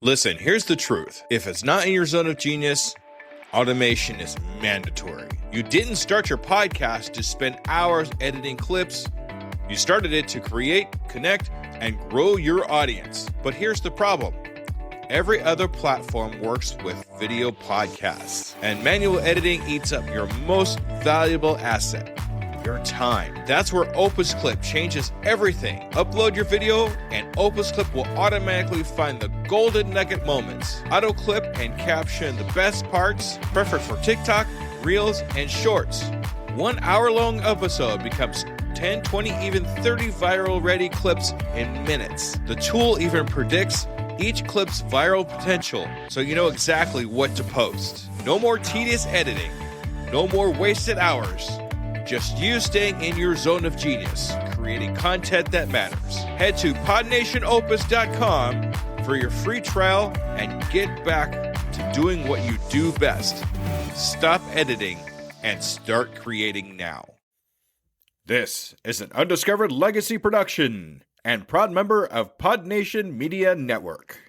Listen, here's the truth. If it's not in your zone of genius, automation is mandatory. You didn't start your podcast to spend hours editing clips. You started it to create, connect, and grow your audience. But here's the problem. Every other platform works with video podcasts, and manual editing eats up your most valuable asset, your time. That's where Opus Clip changes everything. Upload your video, and Opus Clip will automatically find the golden nugget moments, auto clip and caption the best parts, perfect for TikTok, Reels, and Shorts. 1 hour-long episode becomes 10, 20, even 30 viral-ready clips in minutes. The tool even predicts each clip's viral potential, so you know exactly what to post. No more tedious editing. No more wasted hours. Just you staying in your zone of genius, creating content that matters. Head to podnationopus.com for your free trial and get back to doing what you do best. Stop editing and start creating now. This is an Undiscovered Legacy production and proud member of PodNation Media Network.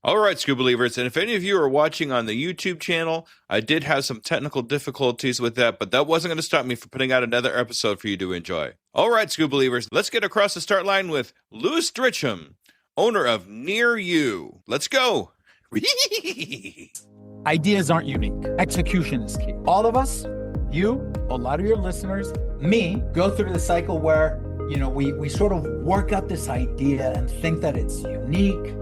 All right, Scuba Believers, and if any of you are watching on the YouTube channel, I did have some technical difficulties with that, but that wasn't going to stop me from putting out another episode for you to enjoy. All right, Scuba Believers, let's get across the start line with Louis Dritcham, owner of Near You. Let's go. Ideas aren't unique. Execution is key. All of us, you, a lot of your listeners, me, go through the cycle where, we sort of work out this idea and think that it's unique.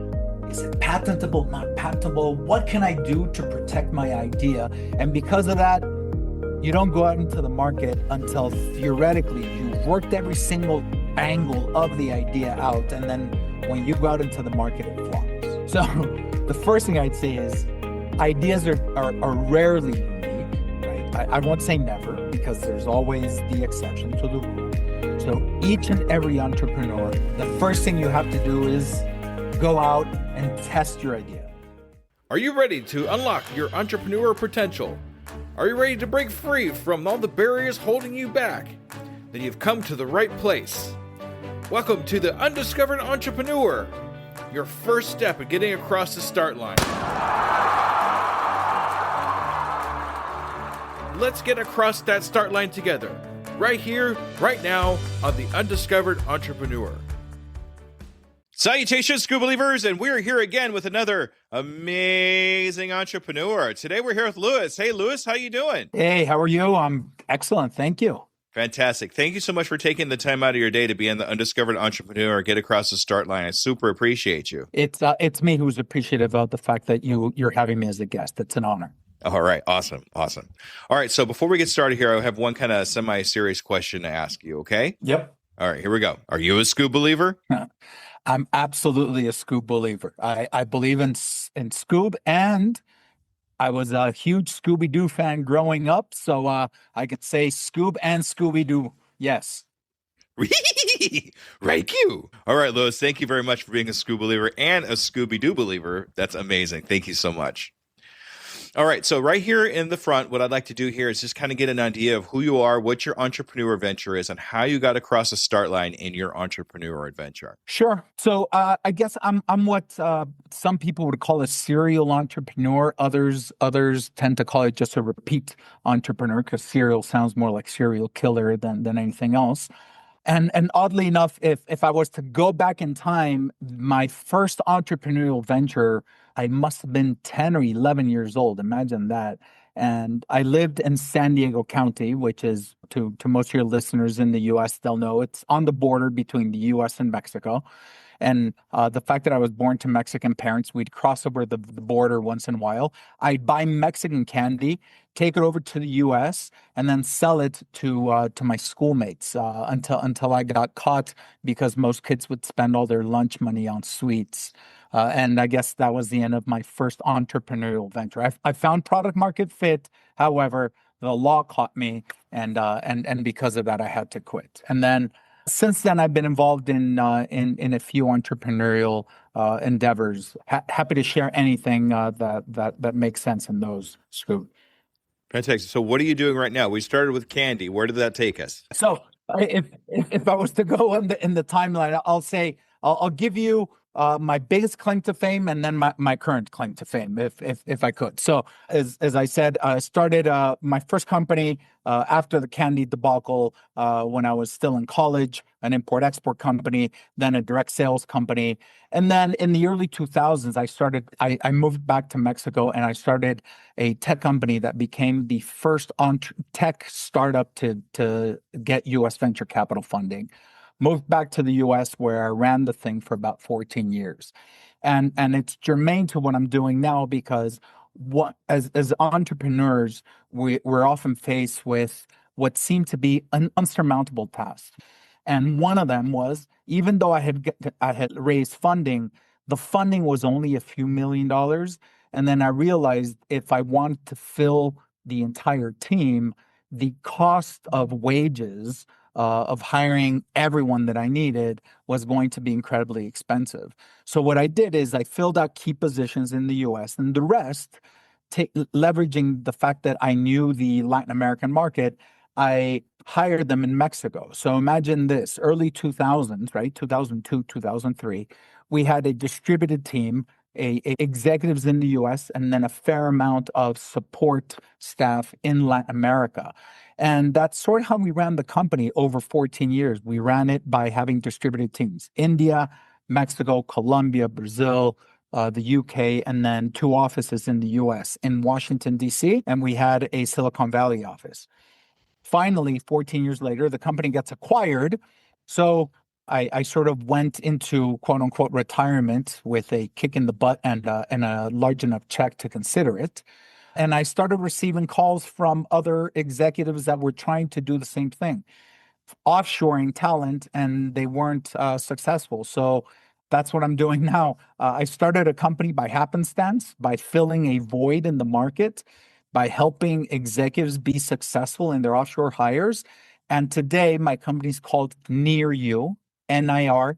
Is it patentable, not patentable? What can I do to protect my idea? And because of that, you don't go out into the market until theoretically you've worked every single angle of the idea out. And then when you go out into the market, it flops. So the first thing I'd say is ideas are rarely unique, right? I won't say never, because there's always the exception to the rule. So each and every entrepreneur, the first thing you have to do is go out and test your idea. Are you ready to unlock your entrepreneur potential? Are you ready to break free from all the barriers holding you back? Then you've come to the right place. Welcome to the Undiscovered Entrepreneur, your first step in getting across the start line. Let's get across that start line together, right here, right now, on the Undiscovered Entrepreneur. Salutations, Scuba Believers, and we're here again with another amazing entrepreneur. Today we're here with Louis. Hey, Louis, how you doing? Hey, how are you? I'm excellent, thank you. Fantastic. Thank you so much for taking the time out of your day to be in the Undiscovered Entrepreneur, get across the start line. I super appreciate you. It's me who's appreciative of the fact that you're having me as a guest. It's an honor. All right. Awesome. All right. So before we get started here, I have one kind of semi-serious question to ask you, okay? Yep. All right, here we go. Are you a Scuba believer? I'm absolutely a Scoob believer. I believe in Scoob, and I was a huge Scooby-Doo fan growing up, so I could say Scoob and Scooby-Doo, yes. Right, you. All right, Louis, thank you very much for being a Scoob believer and a Scooby-Doo believer. That's amazing. Thank you so much. All right, so right here in the front, what I'd like to do here is just kind of get an idea of who you are, what your entrepreneur venture is, and how you got across the start line in your entrepreneur adventure. Sure. So I guess I'm what some people would call a serial entrepreneur. Others tend to call it just a repeat entrepreneur, because serial sounds more like serial killer than anything else. And oddly enough, if I was to go back in time, my first entrepreneurial venture, I must have been 10 or 11 years old. Imagine that. And I lived in San Diego County, which is, to most of your listeners in the U.S., they'll know it's on the border between the U.S. and Mexico. And the fact that I was born to Mexican parents, we'd cross over the border once in a while. I'd buy Mexican candy, take it over to the U.S., and then sell it to my schoolmates until I got caught, because most kids would spend all their lunch money on sweets. And I guess that was the end of my first entrepreneurial venture. I found product market fit. However, the law caught me, and because of that, I had to quit. And then since then, I've been involved in a few entrepreneurial endeavors. Happy to share anything that makes sense in those, Scoop. Fantastic. So what are you doing right now? We started with candy. Where did that take us? So if I was to go in the timeline, I'll say I'll give you my biggest claim to fame, and then my current claim to fame, if I could. So as I said, I started my first company after the candy debacle when I was still in college, an import-export company, then a direct sales company. And then in the early 2000s, I moved back to Mexico and I started a tech company that became the first tech startup to get US venture capital funding. Moved back to the US where I ran the thing for about 14 years. And it's germane to what I'm doing now because as entrepreneurs, we're often faced with what seemed to be an unsurmountable task. And one of them was, even though I had raised funding, the funding was only a few $1 million. And then I realized if I wanted to fill the entire team, the cost of wages of hiring everyone that I needed was going to be incredibly expensive. So what I did is I filled out key positions in the US, and the rest, leveraging the fact that I knew the Latin American market, I hired them in Mexico. So imagine this, early 2000s, right? 2002, 2003, we had a distributed team, executives in the US, and then a fair amount of support staff in Latin America. And that's sort of how we ran the company over 14 years. We ran it by having distributed teams: India, Mexico, Colombia, Brazil, the UK, and then 2 offices in the US, in Washington, D.C., and we had a Silicon Valley office. Finally, 14 years later, the company gets acquired. So I sort of went into quote unquote retirement with a kick in the butt and a large enough check to consider it. And I started receiving calls from other executives that were trying to do the same thing, offshoring talent, and they weren't successful. So that's what I'm doing now. I started a company by happenstance, by filling a void in the market, by helping executives be successful in their offshore hires. And today, my company's called Nearyu, NIR-YU,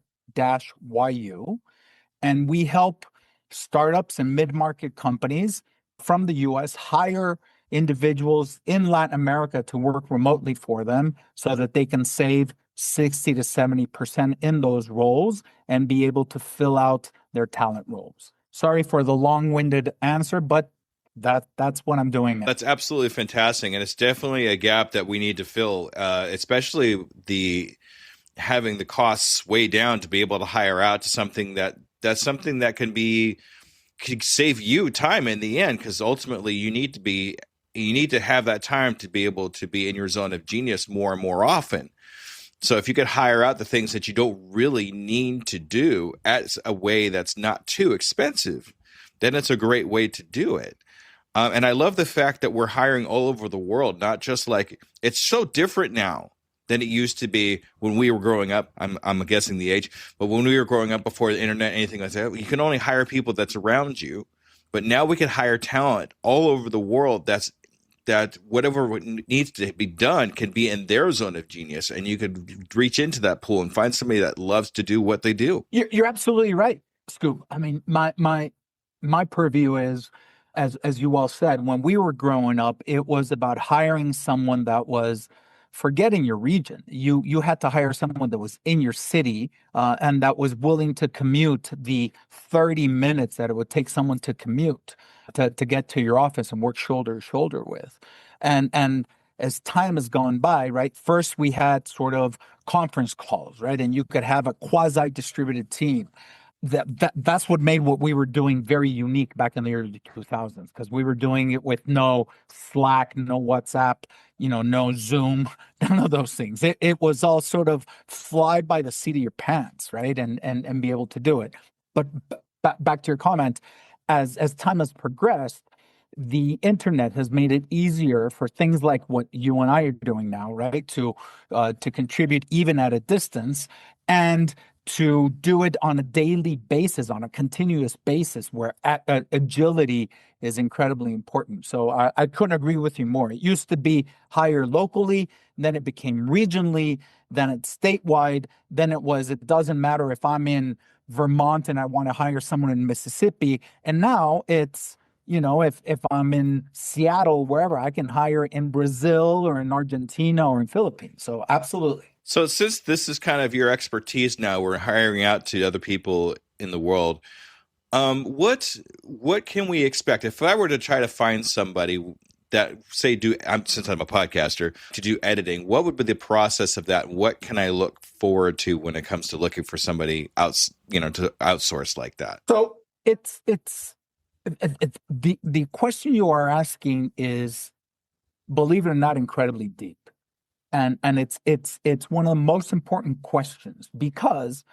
and we help startups and mid-market companies from the US hire individuals in Latin America to work remotely for them so that they can save 60 to 70% in those roles and be able to fill out their talent roles. Sorry for the long-winded answer, but that's what I'm doing now. That's absolutely fantastic, and it's definitely a gap that we need to fill, especially having the costs way down to be able to hire out to something that's something that can save you time in the end, because ultimately you need to have that time to be able to be in your zone of genius more and more often. So if you could hire out the things that you don't really need to do at a way that's not too expensive, then it's a great way to do it. And I love the fact that we're hiring all over the world, not just it's so different now than it used to be when we were growing up. I'm guessing the age, but when we were growing up before the internet, anything like that, you can only hire people that's around you. But now we can hire talent all over the world that whatever needs to be done can be in their zone of genius, and you could reach into that pool and find somebody that loves to do what they do. You're absolutely right, Scoop. I mean, my purview is, as you all said, when we were growing up, it was about hiring someone that was, forgetting your region. You had to hire someone that was in your city and that was willing to commute the 30 minutes that it would take someone to commute to get to your office and work shoulder to shoulder with. And as time has gone by, right, first we had sort of conference calls, right? And you could have a quasi-distributed team. That's what made what we were doing very unique back in the early 2000s, because we were doing it with no Slack, no WhatsApp, no Zoom, none of those things. It was all sort of fly by the seat of your pants, right? And be able to do it. But back to your comment, as time has progressed, the internet has made it easier for things like what you and I are doing now, right? To contribute even at a distance, and to do it on a daily basis, on a continuous basis, where agility is incredibly important. So I couldn't agree with you more. It used to be hire locally, then it became regionally, then it's statewide, then it doesn't matter if I'm in Vermont and I want to hire someone in Mississippi, and now it's, if I'm in Seattle, wherever, I can hire in Brazil or in Argentina or in Philippines. So absolutely. So since this is kind of your expertise now, we're hiring out to other people in the world. What can we expect if I were to try to find somebody that say since I'm a podcaster to do editing? What would be the process of that? What can I look forward to when it comes to looking for somebody to outsource like that? So it's the question you are asking is, believe it or not, incredibly deep. And it's one of the most important questions, because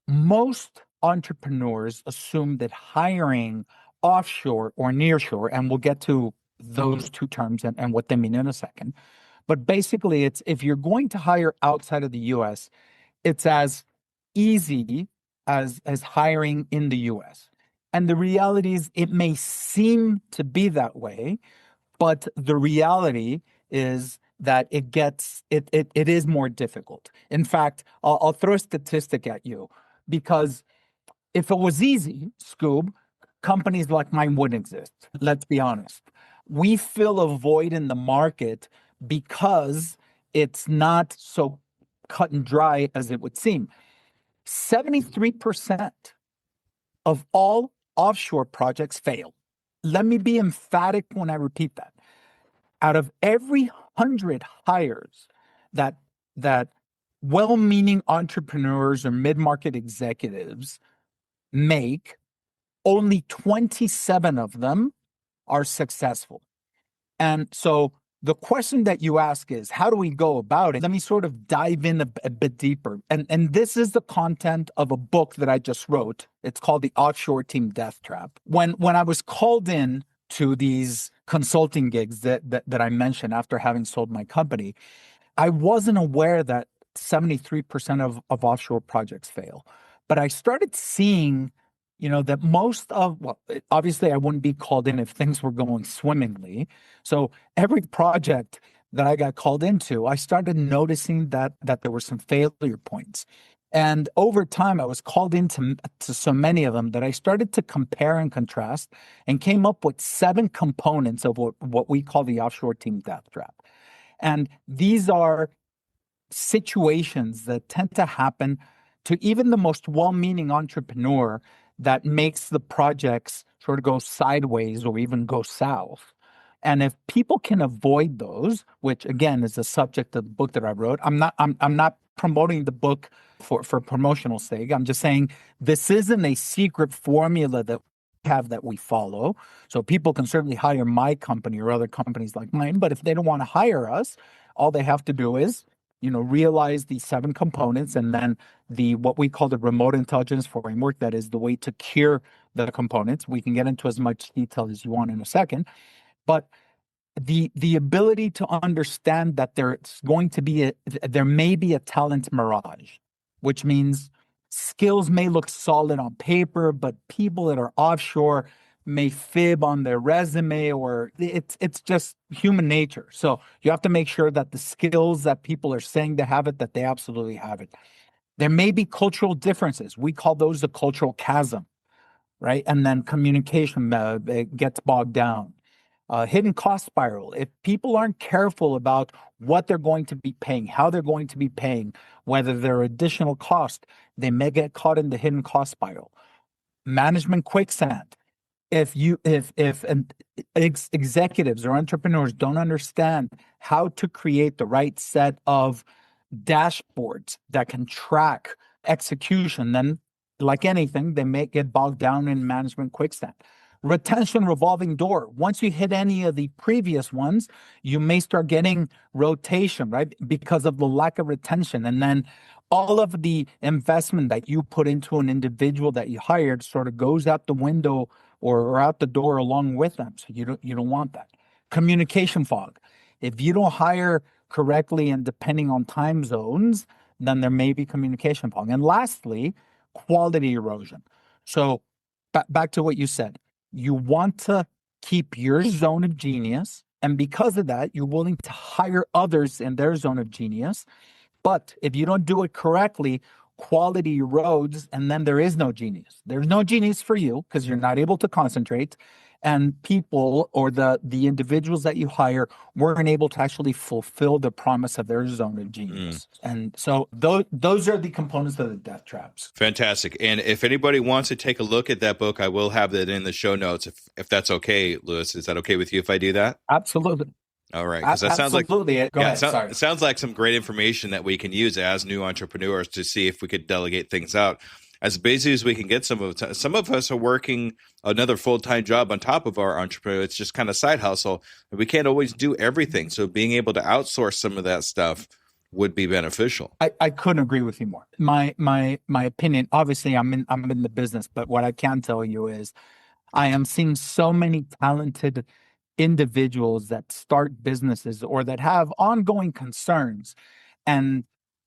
most entrepreneurs assume that hiring offshore or nearshore, and we'll get to those two terms and what they mean in a second. But basically, it's if you're going to hire outside of the US, it's as easy as hiring in the US. And the reality is it may seem to be that way, but the reality is that it is more difficult. In fact, I'll throw a statistic at you, because if it was easy, Scoob, companies like mine wouldn't exist. Let's be honest. We fill a void in the market because it's not so cut and dry as it would seem. 73% of all offshore projects fail. Let me be emphatic when I repeat that. Out of every 100 hires that well-meaning entrepreneurs or mid-market executives make, only 27 of them are successful. And so the question that you ask is, how do we go about it? Let me sort of dive in a bit deeper. And this is the content of a book that I just wrote. It's called The Offshore Team Death Trap. When I was called in to these consulting gigs that I mentioned after having sold my company, I wasn't aware that 73% of offshore projects fail. But I started seeing, that most of, obviously I wouldn't be called in if things were going swimmingly. So every project that I got called into, I started noticing that there were some failure points. And over time, I was called into so many of them that I started to compare and contrast and came up with 7 components of what we call the Offshore Team Death Trap. And these are situations that tend to happen to even the most well-meaning entrepreneur that makes the projects sort of go sideways or even go south. And if people can avoid those, which again is the subject of the book that I wrote, I'm not promoting the book for promotional sake. I'm just saying this isn't a secret formula that we follow. So people can certainly hire my company or other companies like mine, but if they don't want to hire us, all they have to do is, realize these 7 components, and then what we call the remote intelligence framework, that is the way to cure the components. We can get into as much detail as you want in a second, but the ability to understand that there may be a talent mirage, which means skills may look solid on paper, but people that are offshore may fib on their resume, or it's just human nature. So you have to make sure that the skills that people are saying they have it, that they absolutely have it. There may be cultural differences. We call those the cultural chasm, right? And then communication it gets bogged down. Hidden cost spiral. If people aren't careful about what they're going to be paying, how they're going to be paying, whether there are additional costs, they may get caught in the hidden cost spiral. Management quicksand. If executives or entrepreneurs don't understand how to create the right set of dashboards that can track execution, then like anything, they may get bogged down in management quicksand. Retention revolving door. Once you hit any of the previous ones, you may start getting rotation, right? Because of the lack of retention. And then all of the investment that you put into an individual that you hired sort of goes out the window or out the door along with them. So you don't want that. Communication fog. If you don't hire correctly and depending on time zones, then there may be communication fog. And lastly, quality erosion. So back to what you said. You want to keep your zone of genius, and because of that, you're willing to hire others in their zone of genius. But if you don't do it correctly, quality erodes, and then there is no genius. There's no genius for you because you're not able to concentrate, and people or the individuals that you hire weren't able to actually fulfill the promise of their zone of genius. And so those are the components of the death traps. Fantastic. And if anybody wants to take a look at that book, I will have that in the show notes if that's okay, Louis. Is that okay with you if I do that? Absolutely. All right, because that sounds like Go ahead. Sorry. It sounds like some great information that we can use as new entrepreneurs to see if we could delegate things out as busy as we can get. Some of us are working another full-time job on top of our entrepreneur. It's just kind of side hustle, and we can't always do everything. So being able to outsource some of that stuff would be beneficial. I couldn't agree with you more. My opinion. Obviously, I'm in the business, but what I can tell you is, I am seeing so many talented individuals that start businesses or that have ongoing concerns. And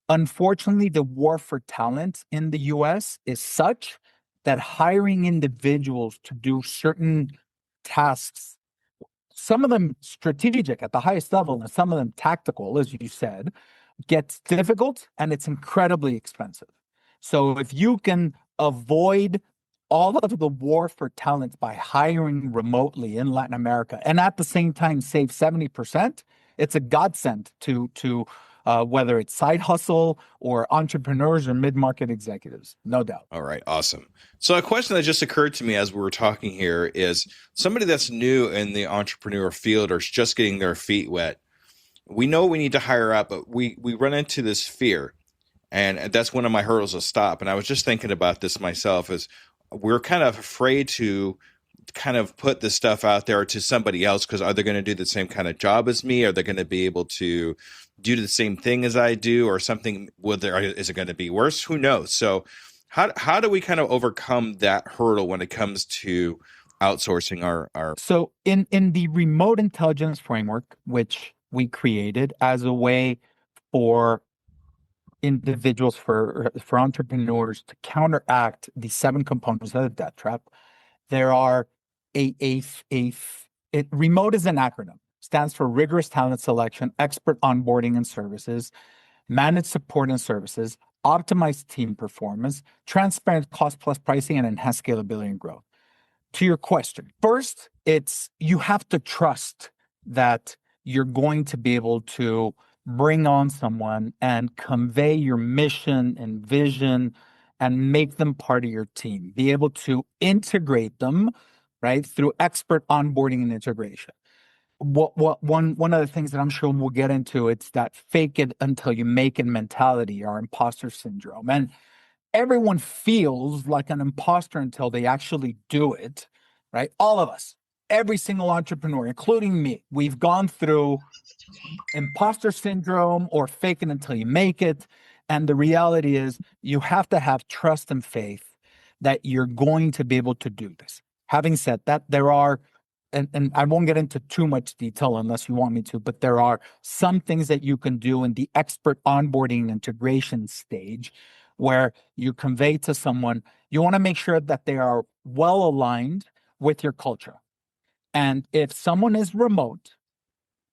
unfortunately, the war for talent in the US is such that hiring individuals to do certain tasks, some of them strategic at the highest level and some of them tactical, as you said, gets difficult and it's incredibly expensive. So if you can avoid all of the war for talent by hiring remotely in Latin America and at the same time save 70%, it's a godsend to whether it's side hustle or entrepreneurs or mid-market executives, no doubt. All right, awesome. So a question that just occurred to me as we were talking here is somebody that's new in the entrepreneur field or is just getting their feet wet. We know we need to hire up, but we run into this fear, and that's one of my hurdles to stop. And I was just thinking about this myself is we're kind of afraid to kind of put this stuff out there to somebody else because are they going to do the same kind of job as me? Are they going to be able to do the same thing as I do or something? Is it going to be worse? Who knows? So how do we kind of overcome that hurdle when it comes to outsourcing our So in the remote intelligence framework, which we created as a way for individuals, for entrepreneurs to counteract the 7 components of the death trap, there are remote is an acronym, stands for rigorous talent selection, expert onboarding and services, managed support and services, optimized team performance, transparent cost plus pricing, and enhanced scalability and growth. To your question, first, it's you have to trust that you're going to be able to bring on someone and convey your mission and vision and make them part of your team, be able to integrate them, right, through expert onboarding and integration. One of the things that I'm sure we'll get into, it's that fake it until you make it mentality or imposter syndrome. And everyone feels like an imposter until they actually do it, right? All of us, every single entrepreneur, including me, we've gone through imposter syndrome or fake it until you make it. And the reality is you have to have trust and faith that you're going to be able to do this. Having said that, there are, and I won't get into too much detail unless you want me to, but there are some things that you can do in the expert onboarding and integration stage where you convey to someone, you want to make sure that they are well aligned with your culture. And if someone is remote,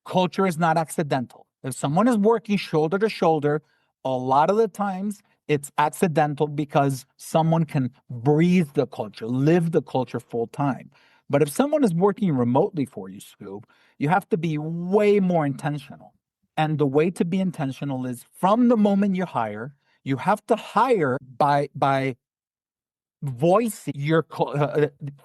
culture is not accidental. If someone is working shoulder to shoulder, a lot of the times it's accidental because someone can breathe the culture, live the culture full time. But if someone is working remotely for you, Scoob, you have to be way more intentional. And the way to be intentional is from the moment you hire, you have to hire by voicing your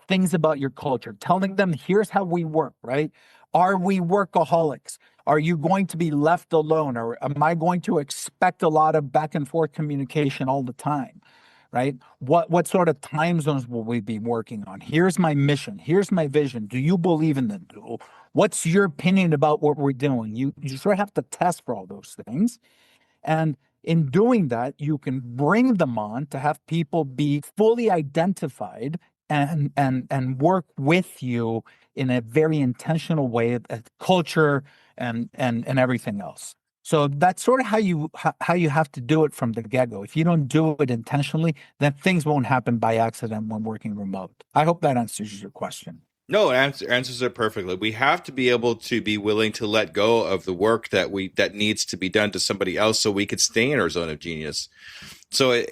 things about your culture, telling them, here's how we work, right? Are we workaholics? Are you going to be left alone? Or am I going to expect a lot of back and forth communication all the time, right? What sort of time zones will we be working on? Here's my mission. Here's my vision. Do you believe in them? What's your opinion about what we're doing? You sort of have to test for all those things. And in doing that, you can bring them on to have people be fully identified and work with you in a very intentional way at culture and everything else. So that's sort of how you have to do it from the get-go. If you don't do it intentionally, then things won't happen by accident when working remote. I hope that answers your question. No, answers it perfectly. We have to be able to be willing to let go of the work that needs to be done to somebody else, so we could stay in our zone of genius. So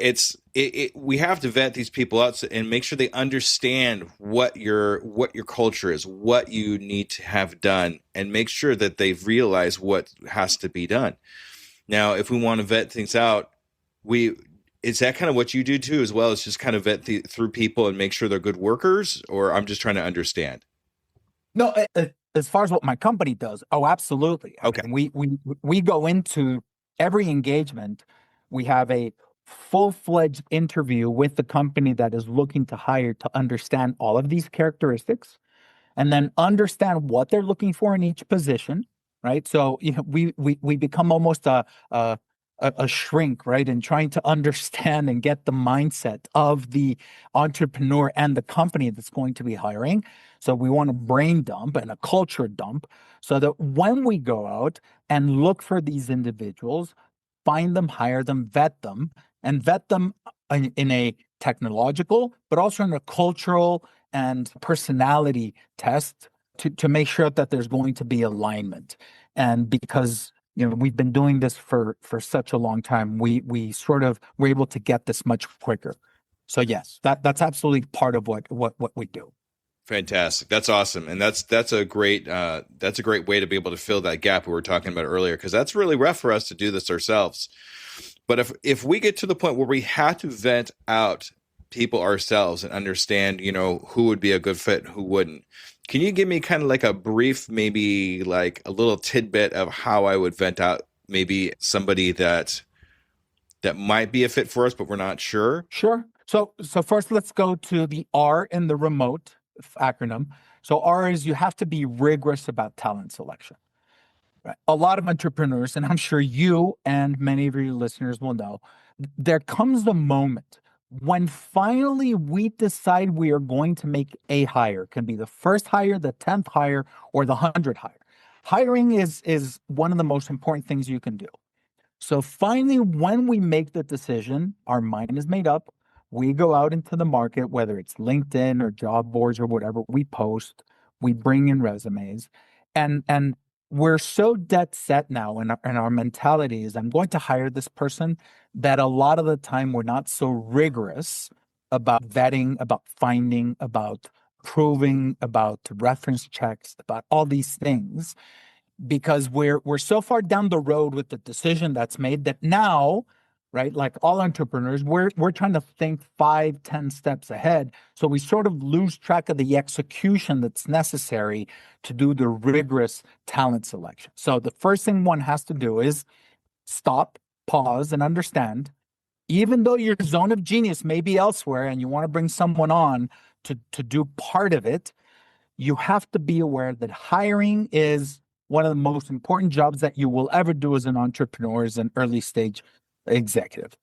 we have to vet these people out and make sure they understand what your culture is, what you need to have done, and make sure that they've realized what has to be done. Now, if we want to vet things out, we is that kind of what you do too, as well as just kind of through people and make sure they're good workers, or I'm just trying to understand. No, as far as what my company does, oh, absolutely. I Okay. mean, we go into every engagement. We have a full-fledged interview with the company that is looking to hire to understand all of these characteristics and then understand what they're looking for in each position, right? So, we become almost a shrink, right? And trying to understand and get the mindset of the entrepreneur and the company that's going to be hiring. So we want a brain dump and a culture dump so that when we go out and look for these individuals, find them, hire them, and vet them in a technological, but also in a cultural and personality test to make sure that there's going to be alignment. And because we've been doing this for such a long time, we sort of we're able to get this much quicker. So yes, that's absolutely part of what we do. Fantastic. That's awesome. And that's a great way to be able to fill that gap we were talking about earlier, because that's really rough for us to do this ourselves. But if we get to the point where we have to vet out people ourselves and understand, who would be a good fit, who wouldn't, can you give me kind of like a brief, maybe like a little tidbit of how I would vet out maybe somebody that might be a fit for us, but we're not sure? Sure. So first, let's go to the R in the remote acronym. So R is you have to be rigorous about talent selection. Right. A lot of entrepreneurs, and I'm sure you and many of your listeners will know, there comes the moment when finally we decide we are going to make a hire. It can be the first hire, the 10th hire, or the 100th hire. Hiring is one of the most important things you can do. So finally, when we make the decision, our mind is made up. We go out into the market, whether it's LinkedIn or job boards or whatever, we post, we bring in resumes, and we're so dead set now, and our mentality is, I'm going to hire this person, that a lot of the time we're not so rigorous about vetting, about finding, about proving, about reference checks, about all these things, because we're so far down the road with the decision that's made that now, right, like all entrepreneurs, we're trying to think 5-10 steps ahead, so we sort of lose track of the execution that's necessary to do the rigorous talent selection. So the first thing one has to do is stop, pause, and understand, even though your zone of genius may be elsewhere and you want to bring someone on to do part of it, you have to be aware that hiring is one of the most important jobs that you will ever do as an entrepreneur, as an early stage executive.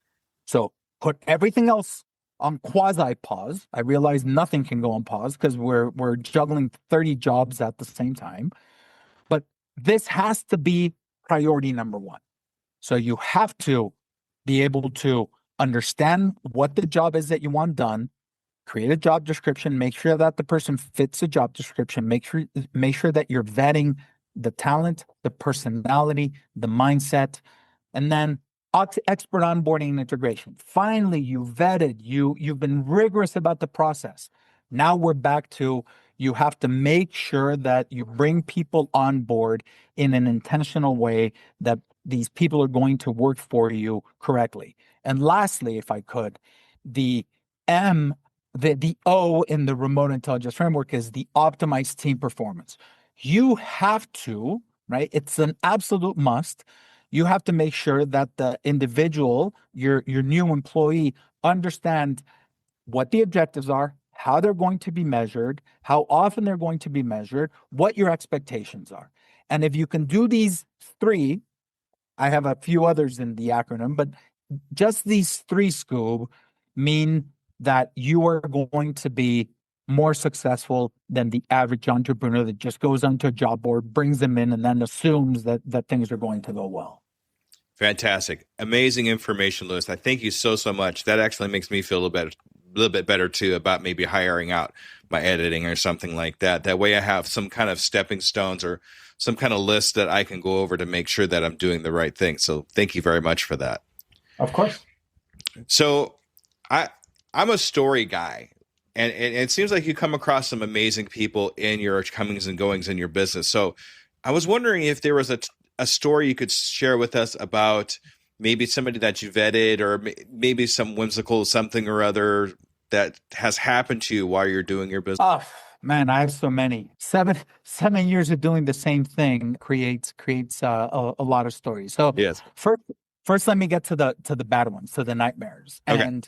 So put everything else on quasi pause. I realize nothing can go on pause because we're juggling 30 jobs at the same time, but this has to be priority number one. So you have to be able to understand what the job is that you want done, create a job description, make sure that the person fits the job description, make sure that you're vetting the talent, the personality, the mindset, and then expert onboarding and integration. Finally, you vetted, you've been rigorous about the process. Now we're back to, you have to make sure that you bring people on board in an intentional way, that these people are going to work for you correctly. And lastly, if I could, the O in the remote intelligence framework is the optimized team performance. You have to, right? It's an absolute must. You have to make sure that the individual, your new employee, understand what the objectives are, how they're going to be measured, how often they're going to be measured, what your expectations are. And if you can do these three, I have a few others in the acronym, but just these three, Scoob, mean that you are going to be more successful than the average entrepreneur that just goes onto a job board, brings them in, and then assumes that things are going to go well. Fantastic. Amazing information, Lewis. I thank you so much. That actually makes me feel a little little bit better too about maybe hiring out my editing or something like that. That way I have some kind of stepping stones or some kind of list that I can go over to make sure that I'm doing the right thing. So thank you very much for that. Of course. So I'm a story guy, and it seems like you come across some amazing people in your comings and goings in your business. So I was wondering if there was a story you could share with us about maybe somebody that you vetted, or maybe some whimsical something or other that has happened to you while you're doing your business. Oh man, I have so many. 7 years of doing the same thing creates a lot of stories. So Yes. first, let me get to the bad ones, to the nightmares, Okay. and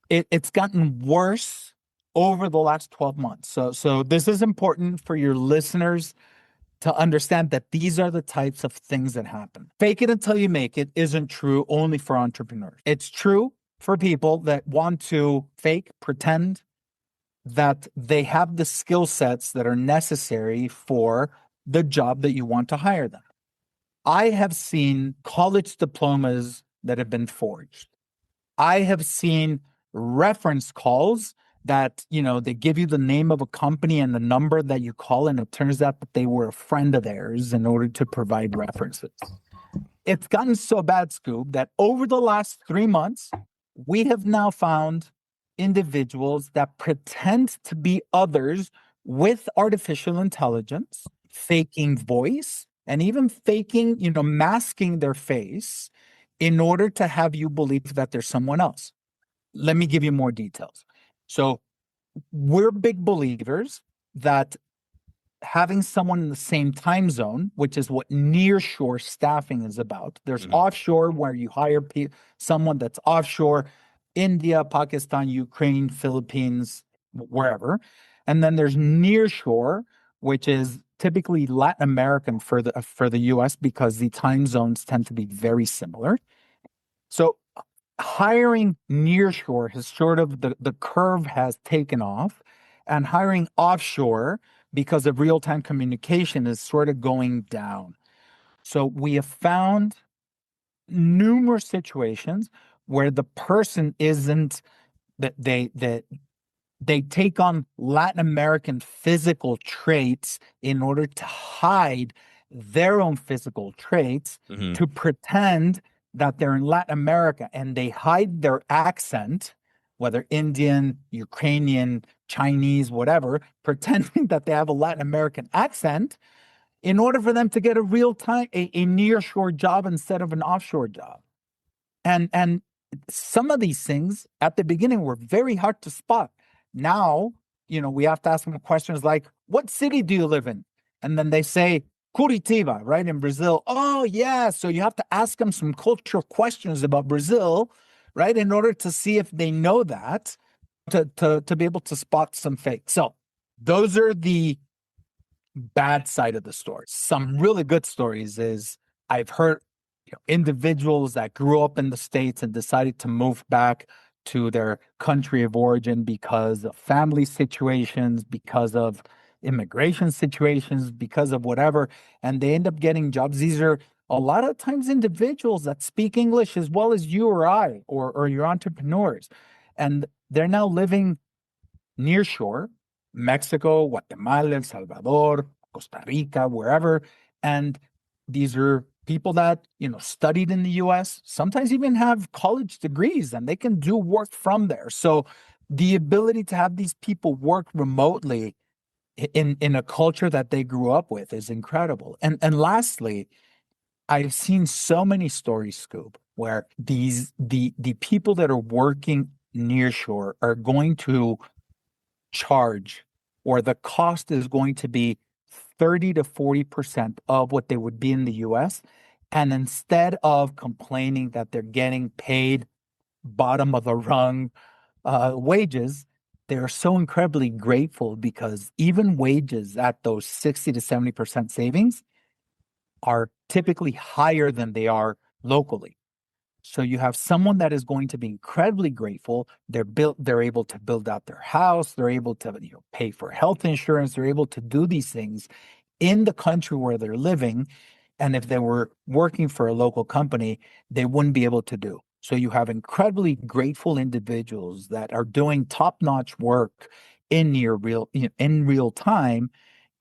it's gotten worse over the last 12 months. So this is important for your listeners to understand that these are the types of things that happen. Fake it until you make it isn't true only for entrepreneurs. It's true for people that want to fake, pretend that they have the skill sets that are necessary for the job that you want to hire them. I have seen college diplomas that have been forged. I have seen reference calls that, they give you the name of a company and the number that you call, and it turns out that they were a friend of theirs in order to provide references. It's gotten so bad, Scoob, that over the last 3 months, we have now found individuals that pretend to be others with artificial intelligence, faking voice, and even faking, masking their face in order to have you believe that there's someone else. Let me give you more details. So we're big believers that having someone in the same time zone, which is what nearshore staffing is about. There's offshore, where you hire someone that's offshore, India, Pakistan, Ukraine, Philippines, wherever. And then there's nearshore, which is typically Latin American for the US, because the time zones tend to be very similar. So hiring nearshore has sort of, the curve has taken off, and hiring offshore, because of real-time communication, is sort of going down. So we have found numerous situations where the person isn't, that they take on Latin American physical traits in order to hide their own physical traits, to pretend that they're in Latin America, and they hide their accent, whether Indian, Ukrainian, Chinese, whatever, pretending that they have a Latin American accent in order for them to get a nearshore job instead of an offshore job. And some of these things at the beginning were very hard to spot. Now, we have to ask them questions like, what city do you live in? And then they say, Curitiba, right, in Brazil. Oh, yeah. So you have to ask them some cultural questions about Brazil, right, in order to see if they know that, to be able to spot some fake. So those are the bad side of the story. Some really good stories is I've heard individuals that grew up in the States and decided to move back to their country of origin because of family situations, because of immigration situations, because of whatever, and they end up getting jobs. These are a lot of times individuals that speak English as well as you or I, or your entrepreneurs, and they're now living near shore, Mexico, Guatemala, El Salvador, Costa Rica, wherever, and these are people that studied in the US, sometimes even have college degrees, and they can do work from there. So the ability to have these people work remotely in a culture that they grew up with is incredible. And lastly, I've seen so many stories, Scoop, where the people that are working near shore are going to charge, or the cost is going to be 30 to 40% of what they would be in the US. And instead of complaining that they're getting paid bottom of the rung wages, they're so incredibly grateful, because even wages at those 60 to 70% savings are typically higher than they are locally. So you have someone that is going to be incredibly grateful. They're able to build out their house. They're able to pay for health insurance. They're able to do these things in the country where they're living. And if they were working for a local company, they wouldn't be able to do. So you have incredibly grateful individuals that are doing top-notch work in real time,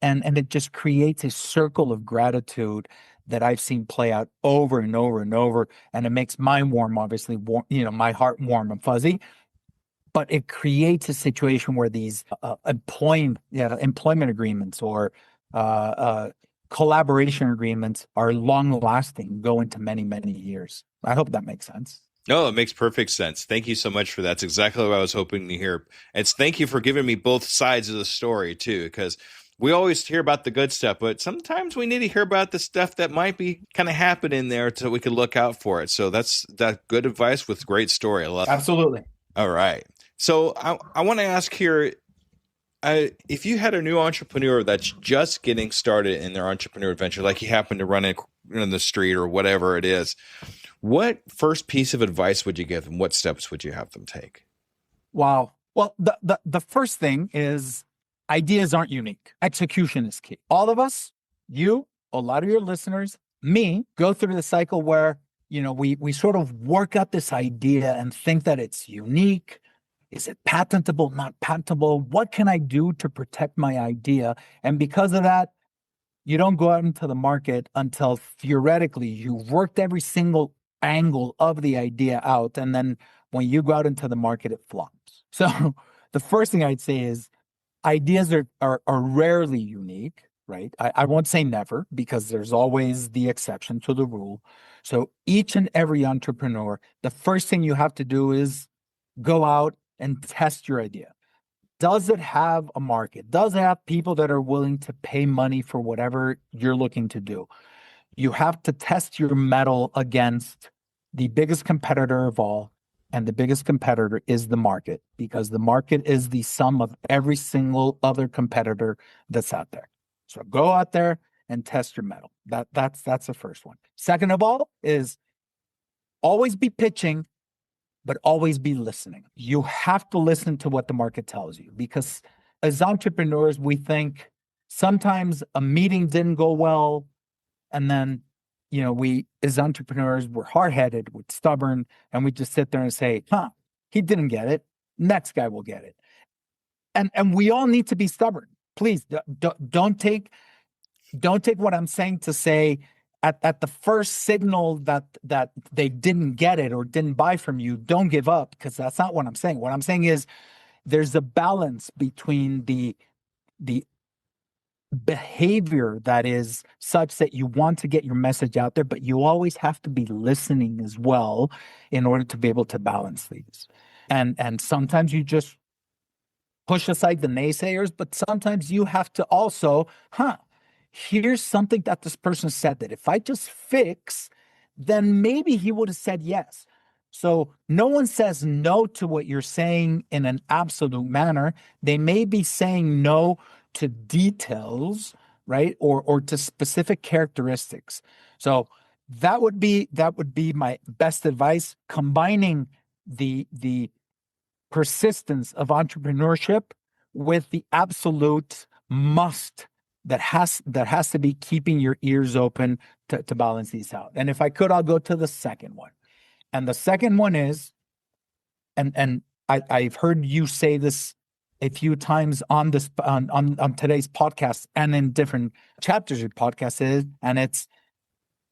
and it just creates a circle of gratitude that I've seen play out over and over and over, and it makes my my heart warm and fuzzy. But it creates a situation where these employment agreements or uh, uh, collaboration agreements are long lasting, go into many, many years. I hope that makes sense. No, it makes perfect sense. Thank you so much for that. That's exactly what I was hoping to hear. And thank you for giving me both sides of the story too, because we always hear about the good stuff, but sometimes we need to hear about the stuff that might be kind of happening there so we can look out for it. So that's that good advice with great story. I love it. Absolutely. All right. So I want to ask here, if you had a new entrepreneur that's just getting started in their entrepreneur adventure, like you happen to run in the street or whatever it is, what first piece of advice would you give them? What steps would you have them take? Wow. Well, the first thing is ideas aren't unique. Execution is key. All of us, you, a lot of your listeners, me, go through the cycle where, we sort of work out this idea and think that it's unique. Is it patentable, not patentable? What can I do to protect my idea? And because of that, you don't go out into the market until theoretically you've worked every single angle of the idea out. And then when you go out into the market, it flops. So the first thing I'd say is ideas are rarely unique, right? I won't say never, because there's always the exception to the rule. So each and every entrepreneur, the first thing you have to do is go out and test your idea. Does it have a market? Does it have people that are willing to pay money for whatever you're looking to do? You have to test your mettle against the biggest competitor of all, and the biggest competitor is the market, because the market is the sum of every single other competitor that's out there. So go out there and test your mettle. That's the first one. Second of all is always be pitching, but always be listening. You have to listen to what the market tells you, because as entrepreneurs, we think sometimes a meeting didn't go well, and then, we as entrepreneurs, we're hard-headed, we're stubborn, and we just sit there and say, he didn't get it. Next guy will get it. And we all need to be stubborn. Please don't take what I'm saying to say at the first signal that they didn't get it or didn't buy from you, don't give up, because that's not what I'm saying. What I'm saying is there's a balance between the behavior that is such that you want to get your message out there, but you always have to be listening as well in order to be able to balance these. And sometimes you just push aside the naysayers, but sometimes you have to also, here's something that this person said that if I just fix, then maybe he would have said yes. So no one says no to what you're saying in an absolute manner. They may be saying no to details, right? Or to specific characteristics. So that would be my best advice, combining the persistence of entrepreneurship with the absolute must that has to be keeping your ears open to balance these out. And if I could, I'll go to the second one. And the second one is, and I've heard you say this a few times on this on today's podcast and in different chapters of podcast, and it's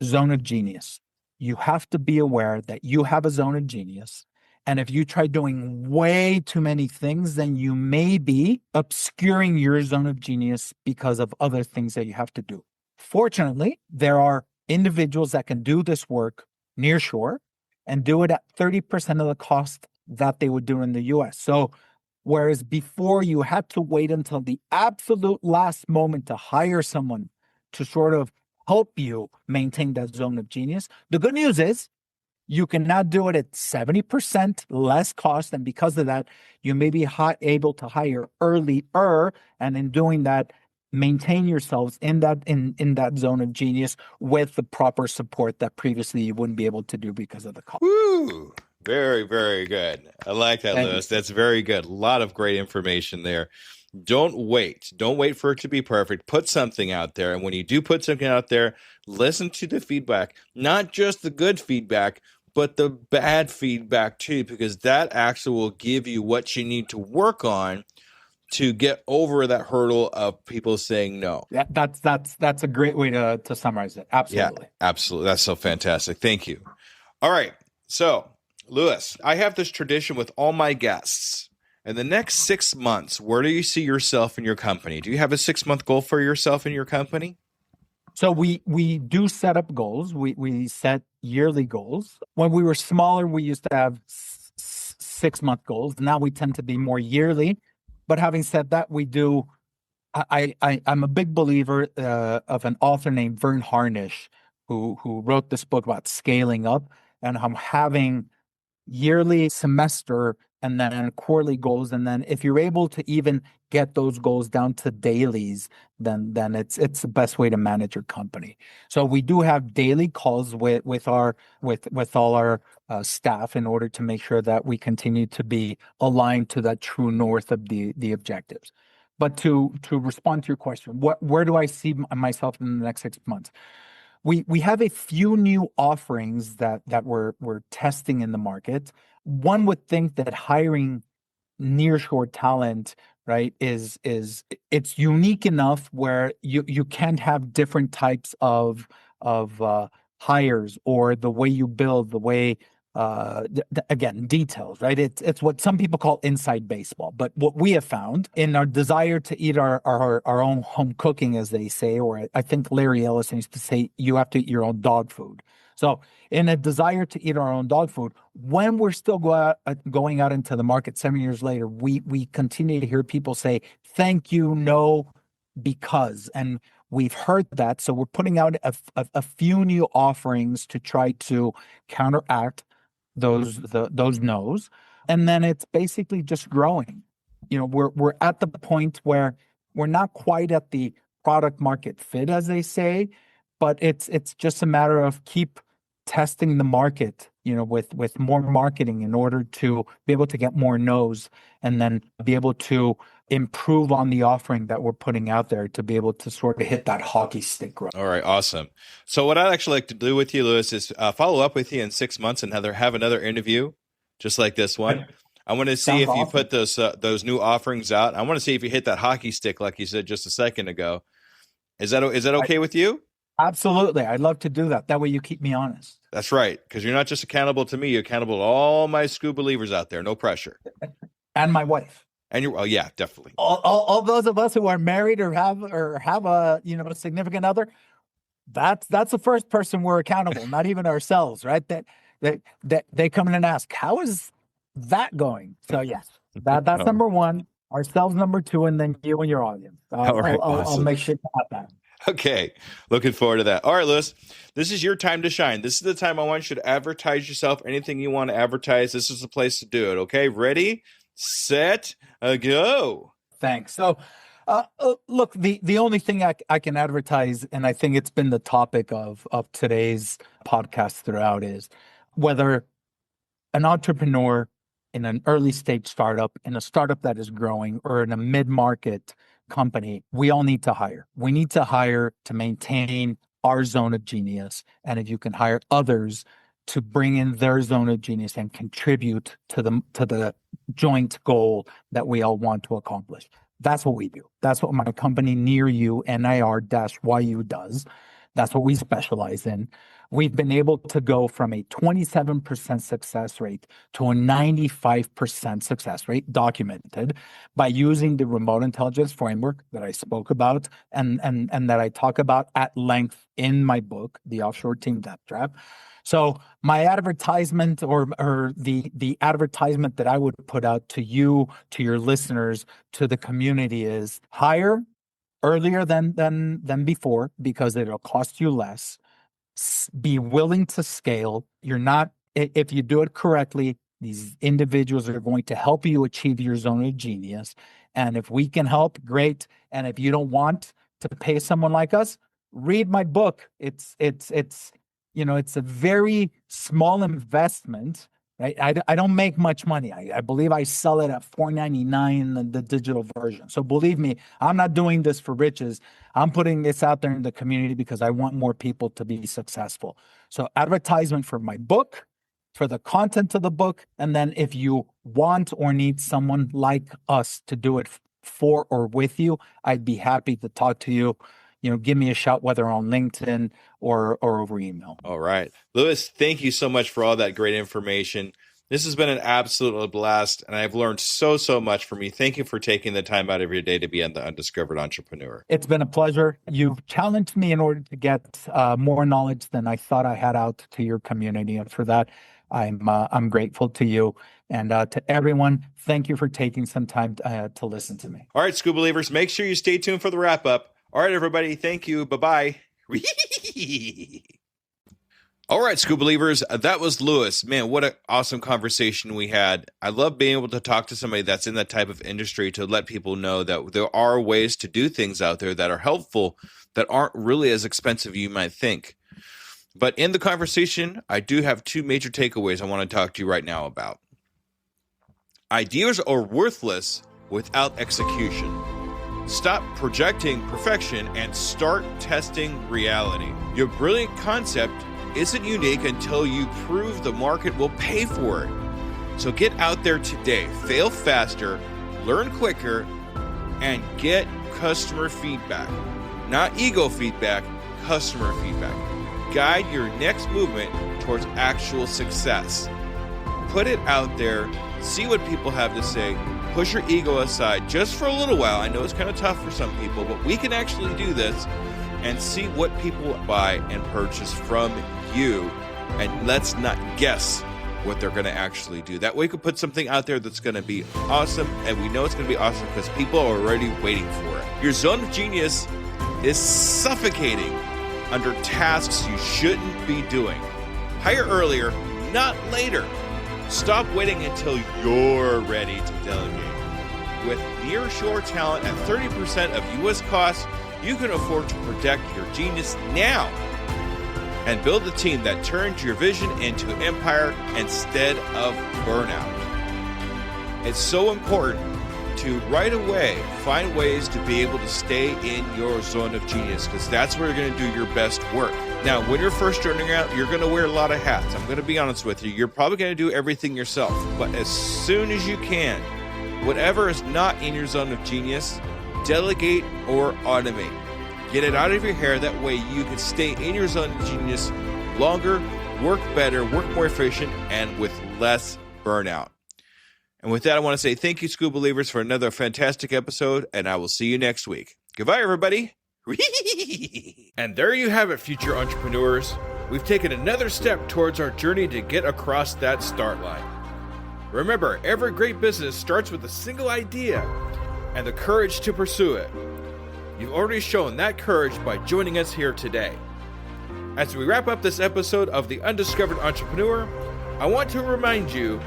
zone of genius. You have to be aware that you have a zone of genius. And if you try doing way too many things, then you may be obscuring your zone of genius because of other things that you have to do. Fortunately, there are individuals that can do this work nearshore and do it at 30% of the cost that they would do in the US. So whereas before you had to wait until the absolute last moment to hire someone to sort of help you maintain that zone of genius, the good news is you can now do it at 70% less cost. And because of that, you may be able to hire earlier. And in doing that, maintain yourselves in that zone of genius with the proper support that previously you wouldn't be able to do because of the cost. Woo! Very, very good. I like that, Lewis. That's very good. A lot of great information there. Don't wait. Don't wait for it to be perfect. Put something out there. And when you do put something out there, listen to the feedback, not just the good feedback, but the bad feedback too, because that actually will give you what you need to work on to get over that hurdle of people saying no. Yeah, that's a great way to summarize it. Absolutely. Yeah, absolutely. That's so fantastic. Thank you. All right. So, Lewis, I have this tradition with all my guests. In the next 6 months, where do you see yourself in your company? Do you have a 6-month goal for yourself in your company? So we do set up goals. We set yearly goals. When we were smaller, we used to have 6-month goals. Now we tend to be more yearly. But having said that, we do. I'm a big believer of an author named Vern Harnish, who wrote this book about scaling up, and I'm having yearly, semester, and then quarterly goals. And then if you're able to even get those goals down to dailies, then it's the best way to manage your company. So we do have daily calls with all our staff in order to make sure that we continue to be aligned to that true north of the objectives. But to respond to your question, where do I see myself in the next 6 months? We have a few new offerings that we're testing in the market. One would think that hiring nearshore talent, right, is it's unique enough where you can't have different types of hires, or the way you build, the way again, details, right? It's what some people call inside baseball. But what we have found in our desire to eat our own home cooking, as they say, or I think Larry Ellison used to say, you have to eat your own dog food. So in a desire to eat our own dog food, when we're still going out into the market 7 years later, we continue to hear people say, thank you, no, because. And we've heard that. So we're putting out a few new offerings to try to counteract those no's. And then it's basically just growing. We're at the point where we're not quite at the product market fit, as they say, but it's just a matter of keep testing the market, with more marketing in order to be able to get more no's, and then be able to improve on the offering that we're putting out there to be able to sort of hit that hockey stick growth. All right, awesome. So what I'd actually like to do with you, Lewis, is follow up with you in 6 months and have another interview just like this one. I want to see Sounds if you awesome. put those new offerings out. I want to see if you hit that hockey stick like you said just a second ago. Is that okay with you? Absolutely. I'd love to do that. That way you keep me honest. That's right, because you're not just accountable to me, you're accountable to all my SCU believers out there. No pressure. And my wife. And oh yeah, definitely. All those of us who are married or have a a significant other, that's the first person we're accountable, not even ourselves, right? That they come in and ask, how is that going? So yes, that's number one, ourselves number two, and then you and your audience. All right, I'll make sure to have that. Okay. Looking forward to that. All right, Lewis, this is your time to shine. This is the time I want you to advertise yourself. Anything you want to advertise, this is the place to do it. Okay. Ready, set, go. Thanks. So, look, the only thing I can advertise, and I think it's been the topic of today's podcast throughout, is whether an entrepreneur in an early stage startup, in a startup that is growing, or in a mid-market company, we all need to hire. We need to hire to maintain our zone of genius. And if you can hire others to bring in their zone of genius and contribute to the joint goal that we all want to accomplish. That's what we do. That's what my company Near You, NIR-YU does. That's what we specialize in. We've been able to go from a 27% success rate to a 95% success rate, documented, by using the remote intelligence framework that I spoke about and that I talk about at length in my book, The Offshore Team Death Trap. So my advertisement, or the advertisement that I would put out to you, to your listeners, to the community, is hire earlier than before, because it'll cost you less. Be willing to scale. If you do it correctly, these individuals are going to help you achieve your zone of genius. And if we can help, great. And if you don't want to pay someone like us, read my book. It's a very small investment, right? I don't make much money. I believe I sell it at $4.99, the digital version. So believe me, I'm not doing this for riches. I'm putting this out there in the community because I want more people to be successful. So advertisement for my book for the content of the book. And then if you want or need someone like us to do it for or with you, I'd be happy to talk to you. Give me a shout, whether on LinkedIn or over email. All right. Louis, thank you so much for all that great information. This has been an absolute blast, and I've learned so much from you. Thank you for taking the time out of your day to be the Undiscovered Entrepreneur. It's been a pleasure. You've challenged me in order to get more knowledge than I thought I had out to your community. And for that, I'm grateful to you. And to everyone, thank you for taking some time to listen to me. All right, Scuba Believers, make sure you stay tuned for the wrap-up. All right, everybody, thank you. Bye-bye. All right, Scuba Believers, that was Louis. Man, what an awesome conversation we had. I love being able to talk to somebody that's in that type of industry to let people know that there are ways to do things out there that are helpful, that aren't really as expensive as you might think. But in the conversation, I do have two major takeaways I want to talk to you right now about. Ideas are worthless without execution. Stop projecting perfection and start testing reality. Your brilliant concept isn't unique until you prove the market will pay for it. So get out there today, fail faster, learn quicker, and get customer feedback. Not ego feedback, customer feedback. Guide your next movement towards actual success. Put it out there, see what people have to say, push your ego aside just for a little while. I know it's kind of tough for some people, but we can actually do this and see what people buy and purchase from you, and let's not guess what they're going to actually do. That way we can put something out there that's going to be awesome, and we know it's going to be awesome because people are already waiting for it. Your zone of genius is suffocating under tasks you shouldn't be doing. Hire earlier, not later. Stop waiting until you're ready to delegate. With Nearshore talent at 30% of U.S. costs, you can afford to protect your genius now and build a team that turns your vision into empire instead of burnout. It's so important to right away find ways to be able to stay in your zone of genius, because that's where you're going to do your best work. Now, when you're first starting out, you're going to wear a lot of hats. I'm going to be honest with you. You're probably going to do everything yourself. But as soon as you can, whatever is not in your zone of genius, delegate or automate. Get it out of your hair. That way you can stay in your zone of genius longer, work better, work more efficient, and with less burnout. And with that, I want to say thank you, Scuba Believers, for another fantastic episode, and I will see you next week. Goodbye, everybody. And there you have it, future entrepreneurs. We've taken another step towards our journey to get across that start line. Remember, every great business starts with a single idea and the courage to pursue it. You've already shown that courage by joining us here today. As we wrap up this episode of The Undiscovered Entrepreneur, I want to remind you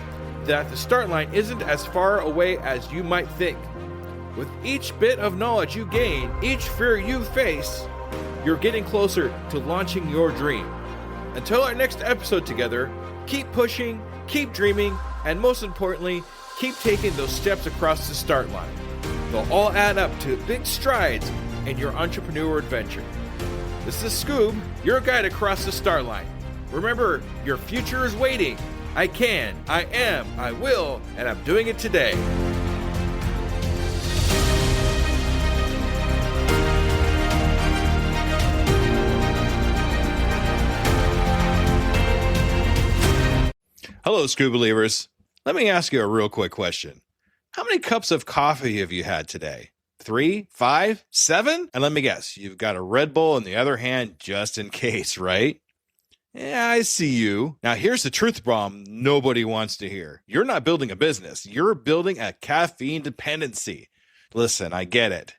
that the start line isn't as far away as you might think. With each bit of knowledge you gain, each fear you face, you're getting closer to launching your dream. Until our next episode together, keep pushing, keep dreaming, and most importantly, keep taking those steps across the start line. They'll all add up to big strides in your entrepreneur adventure. This is Scoob, your guide across the start line. Remember, your future is waiting. I can, I am, I will, and I'm doing it today. Hello, Scuba Believers. Let me ask you a real quick question. How many cups of coffee have you had today? 3, 5, 7? And let me guess, you've got a Red Bull in the other hand just in case, right? Yeah, I see you. Now, here's the truth bomb nobody wants to hear. You're not building a business. You're building a caffeine dependency. Listen, I get it.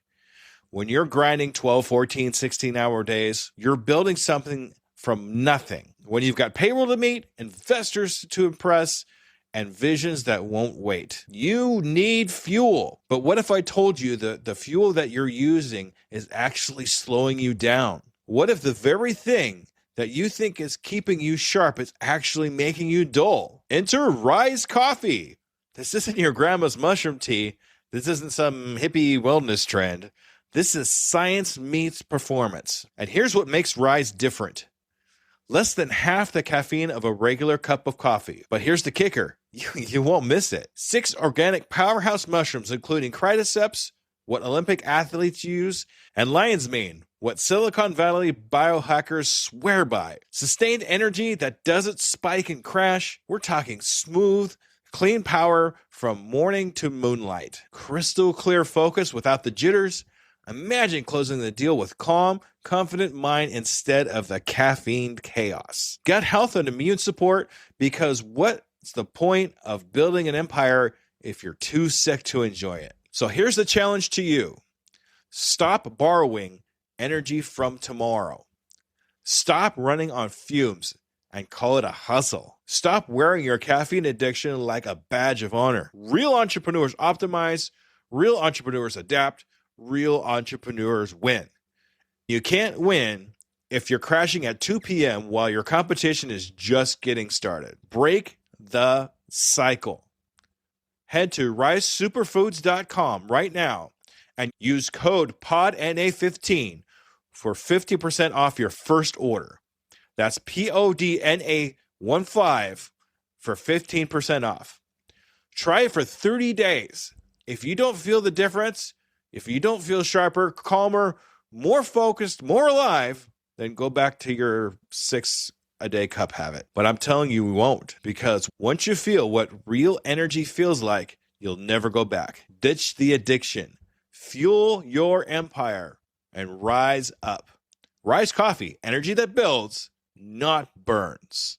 When you're grinding 12, 14, 16-hour days, you're building something from nothing. When you've got payroll to meet, investors to impress, and visions that won't wait. You need fuel. But what if I told you that the fuel that you're using is actually slowing you down? What if the very thing that you think is keeping you sharp is actually making you dull? Enter Rise Coffee. This isn't your grandma's mushroom tea. This isn't some hippie wellness trend. This is science meets performance. And here's what makes Rise different. Less than half the caffeine of a regular cup of coffee. But here's the kicker. You won't miss it. 6 organic powerhouse mushrooms, including cordyceps, what Olympic athletes use, and lion's mane, what Silicon Valley biohackers swear by. Sustained energy that doesn't spike and crash. We're talking smooth, clean power from morning to moonlight. Crystal clear focus without the jitters. Imagine closing the deal with calm, confident mind instead of the caffeine chaos. Gut health and immune support, because what's the point of building an empire if you're too sick to enjoy it? So here's the challenge to you. Stop borrowing energy from tomorrow. Stop running on fumes and call it a hustle. Stop wearing your caffeine addiction like a badge of honor. Real entrepreneurs optimize, real entrepreneurs adapt, real entrepreneurs win. You can't win if you're crashing at 2 p.m. while your competition is just getting started. Break the cycle. Head to risesuperfoods.com right now and use code PODNA15 for 50% off your first order. That's PODNA15 for 15% off. Try it for 30 days. If you don't feel the difference, if you don't feel sharper, calmer, more focused, more alive, then go back to your 6-a-day cup habit. But I'm telling you, we won't, because once you feel what real energy feels like, you'll never go back. Ditch the addiction. Fuel your empire and rise up. Rise Coffee, energy that builds, not burns.